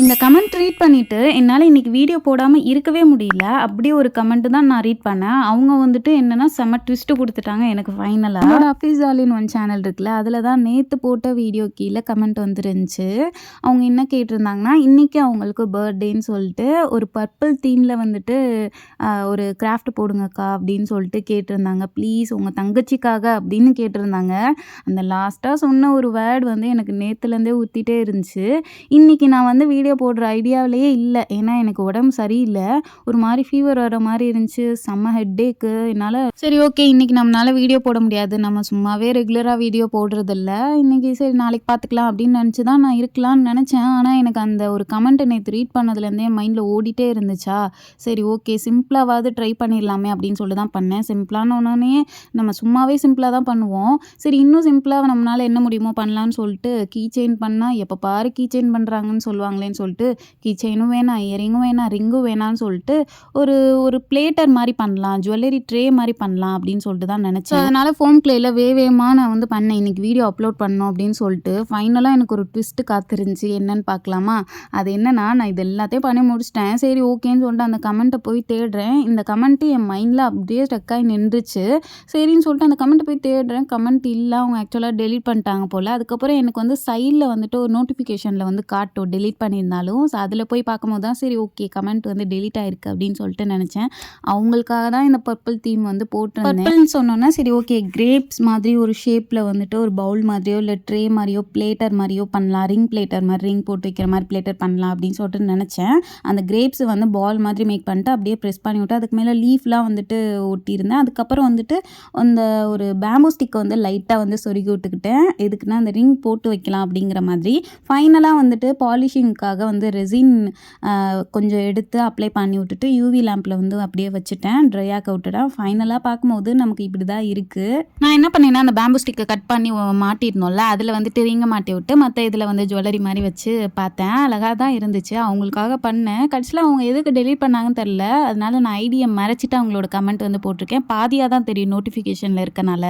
இந்த comment read பண்ணிவிட்டு என்னால் இன்றைக்கி வீடியோ போடாமல் இருக்கவே முடியல. அப்படியே ஒரு கமெண்ட் தான் நான் ரீட் பண்ணேன். அவங்க வந்துட்டு என்னென்னா செம்ம ட்விஸ்ட்டு கொடுத்துட்டாங்க எனக்கு ஃபைனலாக. என்னோட Hafeez all in one channel இருக்குல்ல, அதில் தான் நேற்று போட்ட வீடியோ கீழே கமெண்ட் வந்துருந்துச்சு. அவங்க என்ன கேட்டிருந்தாங்கன்னா, இன்றைக்கி அவங்களுக்கு பர்த்டேன்னு சொல்லிட்டு ஒரு பர்பிள் தீமில் வந்துட்டு ஒரு கிராஃப்ட் போடுங்கக்கா அப்படின்னு சொல்லிட்டு கேட்டிருந்தாங்க. ப்ளீஸ் உங்கள் தங்கச்சிக்காக அப்படின்னு கேட்டிருந்தாங்க. அந்த லாஸ்ட்டாக சொன்ன ஒரு வேர்டு வந்து எனக்கு நேற்றுலேருந்தே ஊற்றிட்டே இருந்துச்சு. இன்றைக்கி நான் வந்து வீடியோ போடுற ஐடியாவிலேயே இல்லை. ஏன்னா எனக்கு உடம்பு சரியில்லை, ஒரு மாதிரி ஃபீவர் வர மாதிரி இருந்துச்சு, செம்ம ஹெட்டேக்கு. என்னால் சரி ஓகே இன்றைக்கி நம்மளால் வீடியோ போட முடியாது, நம்ம சும்மாவே ரெகுலராக வீடியோ போடுறதில்ல, இன்றைக்கி சரி நாளைக்கு பார்த்துக்கலாம் அப்படின்னு நினச்சி தான் நான் இருக்கலாம்னு நினச்சேன். ஆனால் எனக்கு அந்த ஒரு கமெண்ட்டை நேற்று ரீட் பண்ணதுலேருந்தே என் மைண்டில் ஓடிட்டே இருந்துச்சா, சரி ஓகே சிம்பிளாவது ட்ரை பண்ணிடலாமே அப்படின்னு சொல்லி தான் பண்ணேன். சிம்பிளான ஒன்னே நம்ம சும்மாவே சிம்பிளாக தான் பண்ணுவோம். சரி இன்னும் சிம்பிளாக நம்மளால் என்ன முடியுமோ பண்ணலான்னு சொல்லிட்டு கீ செயின் பண்ணால் எப்போ பாரு கீ செயின் பண்ணுறாங்கன்னு சொல்லுவாங்களேன்னு சொல்லிட்டு கீ செயினும் வேணாம், இயரிங்கும் வேணாம், ரிங்கும் வேணான்னு சொல்லிட்டு ஒரு ஒரு பிளேட்டர் மாதிரி பண்ணலாம், ஜுவல்லரி ட்ரே மாதிரி பண்ணலாம் அப்படின்னு சொல்லிட்டு தான் நினச்சேன். அதனால் ஃபோம் கிளேயில் வேகமாக நான் வந்து பண்ணேன், இன்றைக்கி வீடியோ அப்லோட் பண்ணோம் அப்படின்னு சொல்லிட்டு. ஃபைனலாக எனக்கு ஒரு ட்விஸ்ட்டு காத்திருந்துச்சு. என்னன்னு பார்க்கலாமா? அது என்னன்னா, நான் இது எல்லாத்தையும் பண்ணி முடிச்சிட்டேன். சரி ஓகேன்னு சொல்லிட்டு அந்த கமெண்ட்டை போய் தேடுறேன். இந்த கமெண்ட்டு என் மைண்டில் அப்படியே ஸ்டக்காகி நின்றுச்சு. சரின்னு சொல்லிட்டு அந்த கமெண்ட்டை போய் தேடுறேன், கமெண்ட் இல்லை, அவங்க ஆக்சுவலாக டெலீட் பண்ணிட்டாங்க போல். அதுக்கப்புறம் எனக்கு வந்து சைடில் வந்துட்டு ஒரு நோட்டிஃபிகேஷனில் வந்து காட்டும் டெலீட் பண்ணியிருந்தாலும். ஸோ அதில் போய் பார்க்கும்போது தான் சரி ஓகே கமெண்ட் வந்து டெலீட் ஆகிருக்கு அப்படின்னு சொல்லிட்டு நினச்சேன். அவங்களுக்காக தான் இந்த பர்பிள் தீம் வந்து போட்டிருந்தேன். பர்பிள்னு சொன்னோன்னா சரி ஓகே கிரேப்ஸ் மாதிரி ஒரு ஷேப்பில் வந்துட்டு ஒரு பவுல் மாதிரியோ இல்லை ட்ரே மாதிரியோ பிளேட்டர் மாதிரியோ பண்ணலாம், ரிங் பிளேட்டர் மாதிரி ரிங் போட்டு வைக்கிற மாதிரி பிளேட்டர் பண்ணலாம் அப்படின்னு சொல்லிட்டு நினச்சேன். அந்த கிரேப்ஸ் வந்து பால் மாதிரி மேக் பண்ணிட்டு அப்படியே ப்ரெஸ் பண்ணி விட்டு அதுக்கு மேலே லீஃப்லாம் வந்துட்டு ஒட்டியிருந்தேன். அதுக்கப்புறம் வந்துட்டு அந்த ஒரு பேம்பூ ஸ்டிக்கை வந்து லைட்டாக வந்து சொருகி விட்டுக்கிட்டேன். எதுக்குன்னா அந்த ரிங் போட்டு வைக்கலாம் அப்படிங்கிற மாதிரி. ஃபைனலாக வந்துட்டு பாலிஷிங்காக வந்து ரெசின் கொஞ்சம் எடுத்து அப்ளை பண்ணி விட்டுட்டு யூவி லேம்பில் வந்து அப்படியே வச்சுட்டேன், ட்ரை ஆக்க விட்டுட்டேன். ஃபைனலாக பார்க்கும்போது நமக்கு இப்படி தான் இருக்குது. நான் என்ன பண்ணேன்னா அந்த பேம்பூ ஸ்டிக்கை கட் பண்ணி மாட்டியிருந்தோம்ல, அதில் வந்துட்டு ரிங்கை மாட்டி விட்டு மற்ற இதில் வந்து ஜுவல்லரி மாதிரி வச்சு பார்த்தேன். அழகாக தான் இருந்துச்சு, அவங்களுக்காக பண்ணேன். கடைசியில் அவங்க எதுக்கு டெலீட் பண்ணாங்கன்னு தெரில, அதனால நான் ஐடியை மறைச்சிட்டு அவங்களோட கமெண்ட் வந்து போட்டிருக்கேன். பாதியாக தான் தெரியும் நோட்டிஃபிகேஷனில் இருக்கனால.